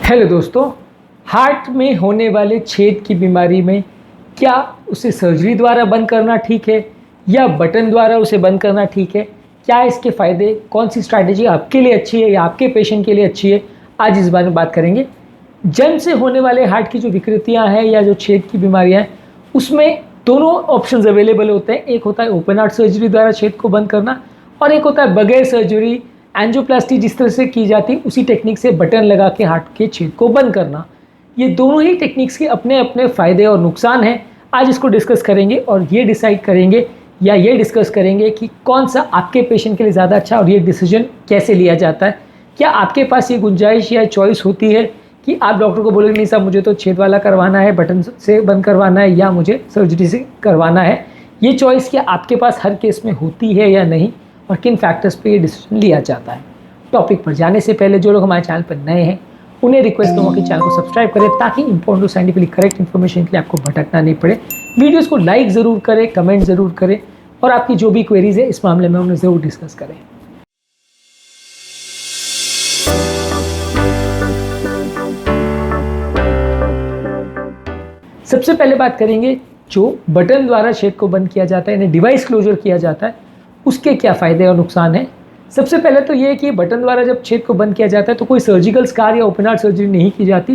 Hello दोस्तों, heart में होने वाले छेद की बीमारी में क्या उसे सर्जरी द्वारा बंद करना ठीक है या बटन द्वारा उसे बंद करना ठीक है? क्या इसके फ़ायदे, कौन सी स्ट्रैटेजी आपके लिए अच्छी है या आपके पेशेंट के लिए अच्छी है, आज इस बारे में बात करेंगे। जन्म से होने वाले हार्ट की जो विकृतियाँ हैं या जो छेद की बीमारियाँ हैं, उसमें दोनों ऑप्शंस अवेलेबल होते हैं। एक होता है ओपन हार्ट सर्जरी द्वारा छेद को बंद करना और एक होता है बगैर सर्जरी एंजियोप्लास्टी जिस तरह से की जाती है उसी टेक्निक से बटन लगा के हार्ट के छेद को बंद करना। ये दोनों ही टेक्निक्स के अपने अपने फ़ायदे और नुकसान हैं। आज इसको डिस्कस करेंगे और ये डिसाइड करेंगे या ये डिस्कस करेंगे कि कौन सा आपके पेशेंट के लिए ज़्यादा अच्छा और ये डिसीजन कैसे लिया जाता है। क्या आपके पास ये गुंजाइश या चॉइस होती है कि आप डॉक्टर को बोलोगे नहीं साहब मुझे तो छेद वाला करवाना है, बटन से बंद करवाना है या मुझे सर्जरी से करवाना है। ये चॉइस क्या आपके पास हर केस में होती है या नहीं और किन फैक्टर्स पे ये डिसीजन लिया जाता है। टॉपिक पर जाने से पहले जो लोग हमारे चैनल पर नए हैं उन्हें रिक्वेस्ट करूँगा कि चैनल को सब्सक्राइब करें ताकि इंपॉर्टेंट और साइंटिफिकली करेक्ट इन्फॉर्मेशन के लिए आपको भटकना नहीं पड़े। वीडियोस को लाइक ज़रूर करें, कमेंट ज़रूर करें और आपकी जो भी क्वेरीज है इस मामले में उन्हें ज़रूर डिस्कस करें। सबसे पहले बात करेंगे जो बटन द्वारा छेद को बंद किया जाता है यानी डिवाइस क्लोजर किया जाता है, उसके क्या फ़ायदे और नुकसान हैं। सबसे पहले तो ये है कि बटन द्वारा जब छेद को बंद किया जाता है तो कोई सर्जिकल स्कार या ओपन हार्ट सर्जरी नहीं की जाती।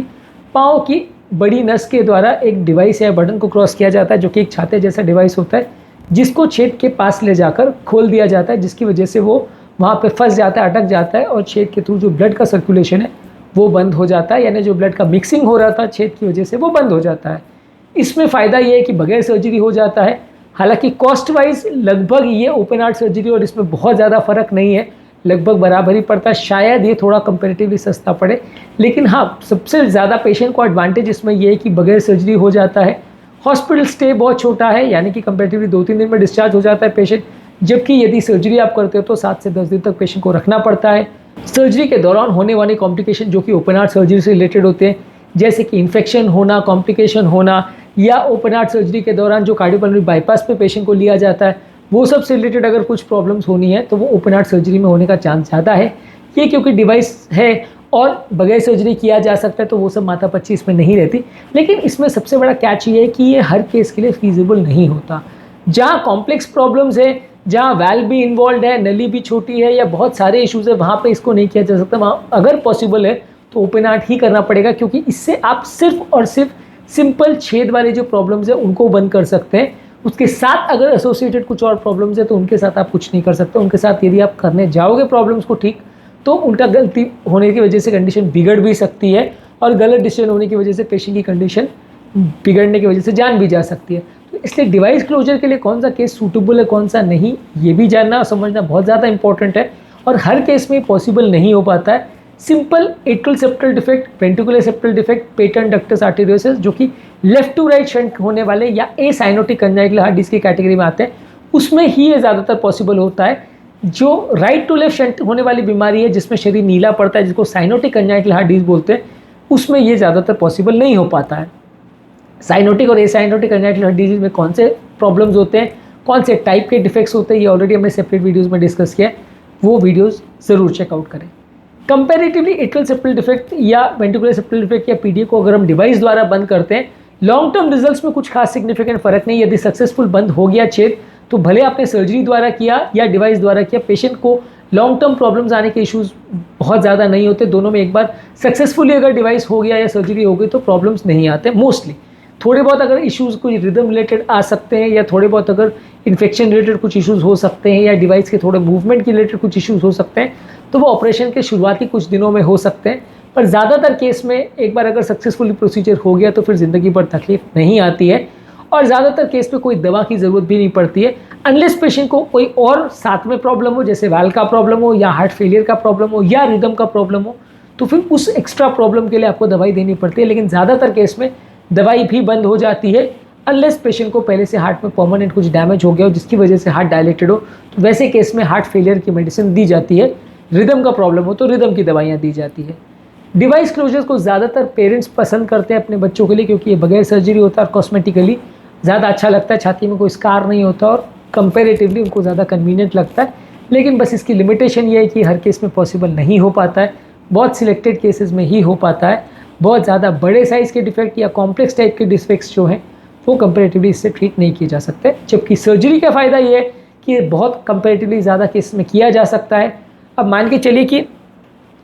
पाँव की बड़ी नस के द्वारा एक डिवाइस या बटन को क्रॉस किया जाता है जो कि एक छाते जैसा डिवाइस होता है जिसको छेद के पास ले जाकर खोल दिया जाता है, जिसकी वजह से वो वहाँ पे फंस जाता है, अटक जाता है और छेद के थ्रू जो ब्लड का सर्कुलेशन है वो बंद हो जाता है, यानी जो ब्लड का मिक्सिंग हो रहा था छेद की वजह से वो बंद हो जाता है। इसमें फ़ायदा ये है कि बगैर सर्जरी हो जाता है। हालांकि कॉस्ट वाइज लगभग ये ओपन हार्ट सर्जरी और इसमें बहुत ज़्यादा फ़र्क नहीं है, लगभग बराबर ही पड़ता है। शायद ये थोड़ा कंपैरेटिवली सस्ता पड़े, लेकिन हाँ सबसे ज़्यादा पेशेंट को एडवांटेज इसमें ये है कि बगैर सर्जरी हो जाता है। हॉस्पिटल स्टे बहुत छोटा है, यानी कि कंपैरेटिवली 2-3 दिन में डिस्चार्ज हो जाता है पेशेंट, जबकि यदि सर्जरी आप करते हो तो 7 से 10 दिन तक पेशेंट को रखना पड़ता है। सर्जरी के दौरान होने वाले कॉम्प्लिकेशन जो कि ओपन हार्ट सर्जरी से रिलेटेड होते हैं, जैसे कि इन्फेक्शन होना, कॉम्प्लिकेशन होना, या ओपन हार्ट सर्जरी के दौरान जो कार्डियोपल्मोनरी बाईपास पे पेशेंट को लिया जाता है वो सब से रिलेटेड अगर कुछ प्रॉब्लम्स होनी है तो वो ओपन हार्ट सर्जरी में होने का चांस ज़्यादा है। ये क्योंकि डिवाइस है और बगैर सर्जरी किया जा सकता है तो वो सब माथापच्ची इसमें नहीं रहती। लेकिन इसमें सबसे बड़ा कैच ये है कि ये हर केस के लिए फीजिबल नहीं होता। जहाँ कॉम्प्लेक्स प्रॉब्लम्स है, जहाँ वैल्व भी इन्वॉल्व है, नली भी छोटी है या बहुत सारे इशूज़ है, वहाँ पर इसको नहीं किया जा सकता। वहाँ अगर पॉसिबल है तो ओपन हार्ट ही करना पड़ेगा, क्योंकि इससे आप सिर्फ और सिर्फ सिंपल छेद वाले जो प्रॉब्लम्स है उनको बंद कर सकते हैं। उसके साथ अगर एसोसिएटेड कुछ और प्रॉब्लम्स है तो उनके साथ आप कुछ नहीं कर सकते। उनके साथ यदि आप करने जाओगे प्रॉब्लम्स को ठीक तो उनका गलती होने की वजह से कंडीशन बिगड़ भी सकती है और गलत डिसीजन होने की वजह से पेशेंट की कंडीशन बिगड़ने की वजह से जान भी जा सकती है। तो इसलिए डिवाइस क्लोजर के लिए कौन सा केस सूटेबल है कौन सा नहीं, ये भी जानना और समझना बहुत ज़्यादा इंपॉर्टेंट है और हर केस में पॉसिबल नहीं हो पाता है। Simple atrial septal defect, ventricular septal defect, patent ductus arteriosus जो कि लेफ्ट टू राइट शंट होने वाले या एसाइनोटिक कंजाइटिल हार्ट डिसीज की कैटेगरी में आते हैं, उसमें ही ये ज़्यादातर पॉसिबल होता है। जो राइट टू लेफ्ट शंट होने वाली बीमारी है जिसमें शरीर नीला पड़ता है, जिसको साइनोटिक कंजाइटिल हार्ट डिसीज बोलते हैं, उसमें ये ज़्यादातर पॉसिबल नहीं हो पाता है। साइनोटिक और एसाइनोटिक कंजाइटिल हार्ट डिसीज में कौन से प्रॉब्लम्स होते हैं, कौन से टाइप के डिफेक्ट्स होते हैं, ये ऑलरेडी हमने सेपरेट वीडियोज़ में डिस्कस किया है, वो वीडियोज़ ज़रूर चेकआउट करें। कंपैरेटिवली एट्रियल सेप्टल डिफेक्ट या वेंट्रिकुलर सेप्टल डिफेक्ट या पीडीए को अगर हम डिवाइस द्वारा बंद करते हैं, लॉन्ग टर्म रिजल्ट्स में कुछ खास सिग्निफिकेंट फर्क नहीं। यदि सक्सेसफुल बंद हो गया छेद तो भले आपने सर्जरी द्वारा किया या डिवाइस द्वारा किया, पेशेंट को लॉन्ग टर्म प्रॉब्लम्स आने के इश्यूज बहुत ज़्यादा नहीं होते। दोनों में एक बार सक्सेसफुली अगर डिवाइस हो गया या सर्जरी हो गई तो प्रॉब्लम्स नहीं आते। मोस्टली थोड़े बहुत अगर इश्यूज़ कोई रिदम रिलेटेड आ सकते हैं या थोड़े बहुत अगर इन्फेक्शन रिलेटेड कुछ इश्यूज़ हो सकते हैं या डिवाइस के थोड़े मूवमेंट के रिलेटेड कुछ इश्यूज़ हो सकते हैं, तो वो ऑपरेशन के शुरुआती कुछ दिनों में हो सकते हैं। पर ज़्यादातर केस में एक बार अगर सक्सेसफुली प्रोसीजर हो गया तो फिर ज़िंदगी भर तकलीफ नहीं आती है और ज़्यादातर केस में कोई दवा की ज़रूरत भी नहीं पड़ती है, अनलेस पेशेंट को कोई और साथ में प्रॉब्लम हो, जैसे वाल्व का प्रॉब्लम हो या हार्ट फेलियर का प्रॉब्लम हो या रिदम का प्रॉब्लम हो, तो फिर उस एक्स्ट्रा प्रॉब्लम के लिए आपको दवाई देनी पड़ती है। लेकिन ज़्यादातर केस में दवाई भी बंद हो जाती है, अनलेस पेशेंट को पहले से हार्ट में परमानेंट कुछ डैमेज हो गया हो जिसकी वजह से हार्ट डायलेटेड हो, तो वैसे केस में हार्ट फेलियर की मेडिसिन दी जाती है। रिदम का प्रॉब्लम हो तो रिदम की दवाइयाँ दी जाती है। डिवाइस क्लोजर्स को ज़्यादातर पेरेंट्स पसंद करते हैं अपने बच्चों के लिए, क्योंकि ये बगैर सर्जरी होता है और कॉस्मेटिकली ज़्यादा अच्छा लगता है, छाती में कोई स्कार नहीं होता और कंपेरेटिवली उनको ज़्यादा कन्वीनियंट लगता है। लेकिन बस इसकी लिमिटेशन ये है कि हर केस में पॉसिबल नहीं हो पाता है, बहुत सिलेक्टेड केसेस में ही हो पाता है। बहुत ज़्यादा बड़े साइज़ के डिफेक्ट या कॉम्प्लेक्स टाइप के डिफेक्ट्स जो हैं वो कंपेरेटिवली इससे ट्रीट नहीं किए जा सकते। जबकि सर्जरी का फ़ायदा ये है कि बहुत कंपेरेटिवली ज़्यादा केस में किया जा सकता है। अब मान के चलिए कि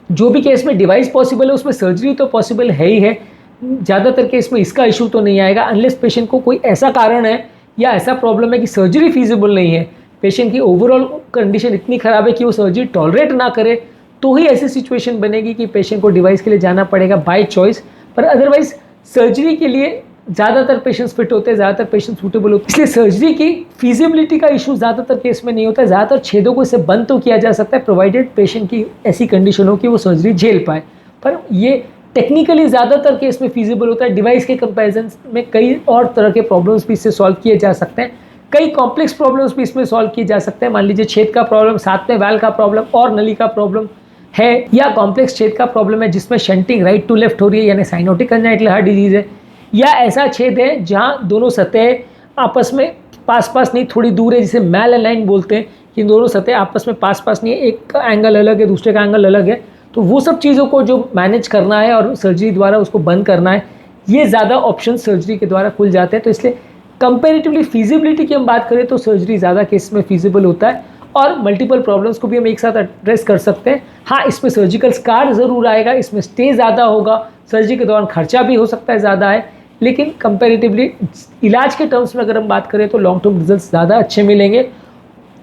जो भी केस में डिवाइस पॉसिबल है उसमें सर्जरी तो पॉसिबल है ही है। ज़्यादातर केस में इसका इशू तो नहीं आएगा अनलेस पेशेंट को कोई ऐसा कारण है या ऐसा प्रॉब्लम है कि सर्जरी फीजिबल नहीं है, पेशेंट की ओवरऑल कंडीशन इतनी ख़राब है कि वो सर्जरी टॉलरेट ना करे, तो ही ऐसी सिचुएशन बनेगी कि पेशेंट को डिवाइस के लिए जाना पड़ेगा बाय चॉइस। पर अदरवाइज सर्जरी के लिए ज़्यादातर पेशेंट्स फिट होते हैं, ज़्यादातर पेशेंट सूटेबल होते हैं, इसलिए सर्जरी की फीजिबिलिटी का इशू ज़्यादातर केस में नहीं होता है। ज़्यादातर छेदों को इससे बंद तो किया जा सकता है प्रोवाइडेड पेशेंट की ऐसी कंडीशन हो कि वो सर्जरी झेल पाए, पर ये टेक्निकली ज़्यादातर केस में फीजिबल होता है। डिवाइस के कंपैरिजन में कई और तरह के प्रॉब्लम्स भी इससे सॉल्व किए जा सकते हैं, कई कॉम्प्लेक्स प्रॉब्लम्स भी इसमें सॉल्व किए जा सकते हैं। मान लीजिए छेद का प्रॉब्लम, साथ में वैल का प्रॉब्लम और नली का प्रॉब्लम है, या कॉम्प्लेक्स छेद का प्रॉब्लम है जिसमें शंटिंग राइट टू लेफ्ट हो रही है यानी साइनोटिक कंजाइटल हार्ट डिजीज़ है, या ऐसा छेद है जहाँ दोनों सतह आपस में पास पास नहीं थोड़ी दूर है जिसे मैल अलाइन बोलते हैं कि दोनों सतह आपस में पास पास नहीं है, एक का एंगल अलग है दूसरे का एंगल अलग है। तो वो सब चीज़ों को जो मैनेज करना है और सर्जरी द्वारा उसको बंद करना है, ये ज़्यादा ऑप्शन सर्जरी के द्वारा खुल जाते हैं। तो इसलिए कंपेरेटिवली फीजिबिलिटी की हम बात करें तो सर्जरी ज़्यादा केस में फीजिबल होता है और मल्टीपल प्रॉब्लम्स को भी हम एक साथ एड्रेस कर सकते हैं। हाँ, इसमें सर्जिकल स्कार ज़रूर आएगा, इसमें स्टे ज़्यादा होगा, सर्जरी के दौरान खर्चा भी हो सकता है ज़्यादा है, लेकिन कंपेरेटिवली इलाज के टर्म्स में अगर हम बात करें तो लॉन्ग टर्म रिजल्ट्स ज़्यादा अच्छे मिलेंगे।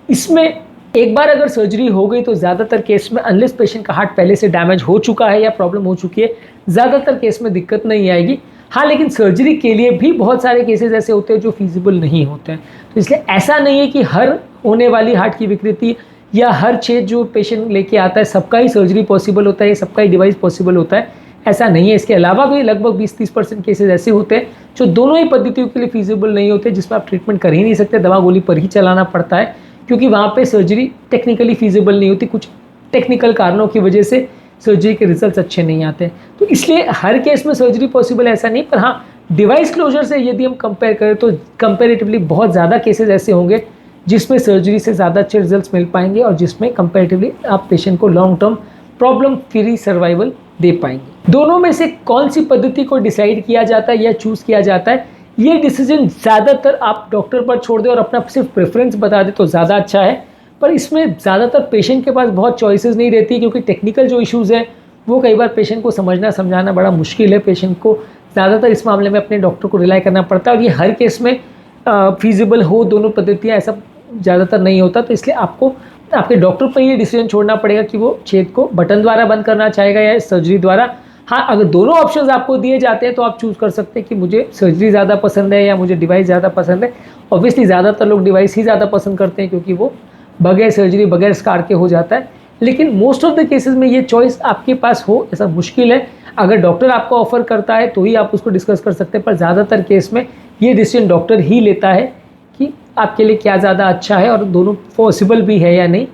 इसमें एक बार अगर सर्जरी हो गई तो ज़्यादातर केस में अनलेस पेशेंट का हार्ट पहले से डैमेज हो चुका है या प्रॉब्लम हो चुकी है, ज़्यादातर केस में दिक्कत नहीं आएगी। हाँ, लेकिन सर्जरी के लिए भी बहुत सारे केसेस ऐसे होते हैं जो फीजिबल नहीं होते हैं। तो इसलिए ऐसा नहीं है कि हर होने वाली हार्ट की विकृति या हर छेद जो पेशेंट लेके आता है सबका ही सर्जरी पॉसिबल होता है, सबका ही डिवाइस पॉसिबल होता है, ऐसा नहीं है। इसके अलावा भी लगभग 20-30% केसेस ऐसे होते हैं जो दोनों ही पद्धतियों के लिए फीजिबल नहीं होते, जिसमें आप ट्रीटमेंट कर ही नहीं सकते, दवा गोली पर ही चलाना पड़ता है, क्योंकि वहाँ पे सर्जरी टेक्निकली फीजिबल नहीं होती, कुछ टेक्निकल कारणों की वजह से सर्जरी के रिजल्ट्स अच्छे नहीं आते। तो इसलिए हर केस में सर्जरी पॉसिबल ऐसा नहीं, पर हाँ डिवाइस क्लोजर से यदि हम कंपेयर करें तो कंपेरेटिवली बहुत ज़्यादा केसेस ऐसे होंगे जिसमें सर्जरी से ज़्यादा अच्छे रिजल्ट्स मिल पाएंगे और जिसमें कंपेरेटिवली आप पेशेंट को long term problem free survival दे पाएंगे। दोनों में से कौन सी पद्धति को डिसाइड किया जाता है या चूज़ किया जाता है, ये डिसीजन ज़्यादातर आप डॉक्टर पर छोड़ दें और अपना सिर्फ प्रेफरेंस बता दें तो ज़्यादा अच्छा है। पर इसमें ज़्यादातर पेशेंट के पास बहुत चॉइसेस नहीं रहती, क्योंकि टेक्निकल जो इश्यूज़ हैं वो कई बार पेशेंट को समझना समझाना बड़ा मुश्किल है। पेशेंट को ज़्यादातर इस मामले में अपने डॉक्टर को रिलाई करना पड़ता है और ये हर केस में फीजिबल हो दोनों पद्धतियाँ, ऐसा ज़्यादातर नहीं होता। तो इसलिए आपको आपके डॉक्टर पर ये डिसीजन छोड़ना पड़ेगा कि वो छेद को बटन द्वारा बंद करना चाहेगा या सर्जरी द्वारा। हाँ, अगर दोनों ऑप्शंस आपको दिए जाते हैं तो आप चूज़ कर सकते हैं कि मुझे सर्जरी ज़्यादा पसंद है या मुझे डिवाइस ज़्यादा पसंद है। ऑब्वियसली ज़्यादातर लोग डिवाइस ही ज़्यादा पसंद करते हैं क्योंकि वो बगैर सर्जरी बगैर स्कार के हो जाता है, लेकिन मोस्ट ऑफ द केसेस में ये चॉइस आपके पास हो ऐसा मुश्किल है। अगर डॉक्टर आपको ऑफर करता है तो ही आप उसको डिस्कस कर सकते हैं, पर ज़्यादातर केस में ये डिसीजन डॉक्टर ही लेता है कि आपके लिए क्या ज़्यादा अच्छा है और दोनों पॉसिबल भी है या नहीं।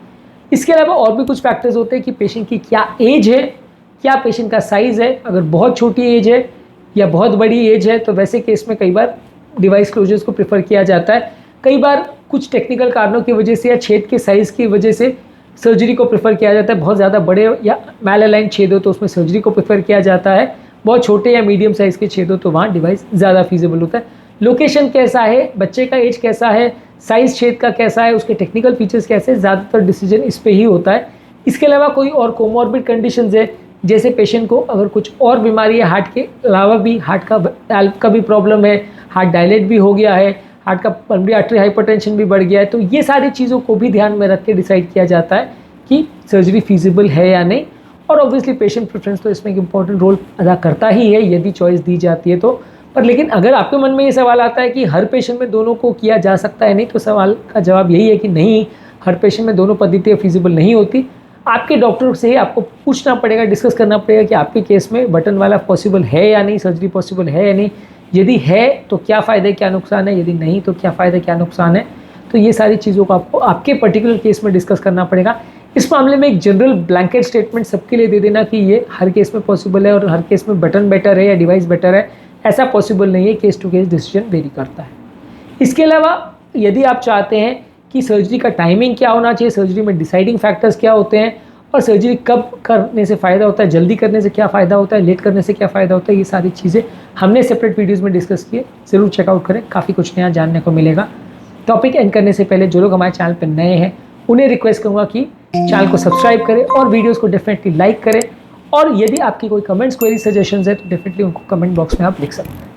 इसके अलावा और भी कुछ फैक्टर्स होते हैं कि पेशेंट की क्या एज है, क्या पेशेंट का साइज़ है। अगर बहुत छोटी एज है या बहुत बड़ी एज है तो वैसे केस में कई बार डिवाइस क्लोजर्स को प्रेफर किया जाता है। कई बार कुछ टेक्निकल कारणों की वजह से या छेद के साइज़ की वजह से सर्जरी को प्रेफर किया जाता है। बहुत ज़्यादा बड़े या मैल अलाइन छेद हो तो उसमें सर्जरी को प्रेफर किया जाता है। बहुत छोटे या मीडियम साइज़ के छेद हो तो वहाँ डिवाइस ज़्यादा फीजिबल होता है। लोकेशन कैसा है, बच्चे का एज कैसा है, साइज़ छेद का कैसा है, उसके टेक्निकल फीचर्स कैसे, ज़्यादातर डिसीजन इस पे ही होता है। इसके अलावा कोई और कोमॉर्बिड कंडीशंस है, जैसे पेशेंट को अगर कुछ और बीमारी है, हार्ट के अलावा भी हार्ट का भी प्रॉब्लम है, हार्ट डायलेट भी हो गया है, हार्ट का पल्मोनरी आर्टरी हाइपरटेंशन भी बढ़ गया है, तो ये सारी चीज़ों को भी ध्यान में रख के डिसाइड किया जाता है कि सर्जरी फीजिबल है या नहीं। और ऑब्वियसली पेशेंट प्रेफरेंस तो इसमें एक इंपॉर्टेंट रोल अदा करता ही है यदि चॉइस दी जाती है तो। पर लेकिन अगर आपके मन में ये सवाल आता है कि हर पेशेंट में दोनों को किया जा सकता है नहीं, तो सवाल का जवाब यही है कि नहीं, हर पेशेंट में दोनों पद्धतियाँ फीजिबल नहीं होती। आपके डॉक्टर से ही आपको पूछना पड़ेगा, डिस्कस करना पड़ेगा कि आपके केस में बटन वाला पॉसिबल है या नहीं, सर्जरी पॉसिबल है या नहीं, यदि है तो क्या फ़ायदे क्या नुकसान है, यदि नहीं तो क्या फ़ायदे क्या नुकसान है। तो ये सारी चीज़ों को आपको आपके पर्टिकुलर केस में डिस्कस करना पड़ेगा। इस मामले में एक जनरल ब्लैंकेट स्टेटमेंट सबके लिए दे देना कि ये हर केस में पॉसिबल है और हर केस में बटन बेटर है या डिवाइस बेटर है, ऐसा पॉसिबल नहीं है। Case to case decision vary करता है। इसके अलावा यदि आप चाहते हैं कि सर्जरी का टाइमिंग क्या होना चाहिए, सर्जरी में डिसाइडिंग फैक्टर्स क्या होते हैं और सर्जरी कब करने से फ़ायदा होता है, जल्दी करने से क्या फ़ायदा होता है, लेट करने से क्या फ़ायदा होता है, ये सारी चीज़ें हमने सेपरेट वीडियोज़ में डिस्कस किए, ज़रूर चेकआउट करें, काफ़ी कुछ नया जानने को मिलेगा। टॉपिक एंड करने से पहले जो लोग हमारे चैनल पर नए हैं उन्हें रिक्वेस्ट करूँगा कि चैनल को सब्सक्राइब करें और वीडियोज़ को डेफिनेटली लाइक करें, और यदि आपकी कोई कमेंट्स, क्वेरी, सजेशंस है तो डेफिनेटली उनको कमेंट बॉक्स में आप लिख सकते हैं।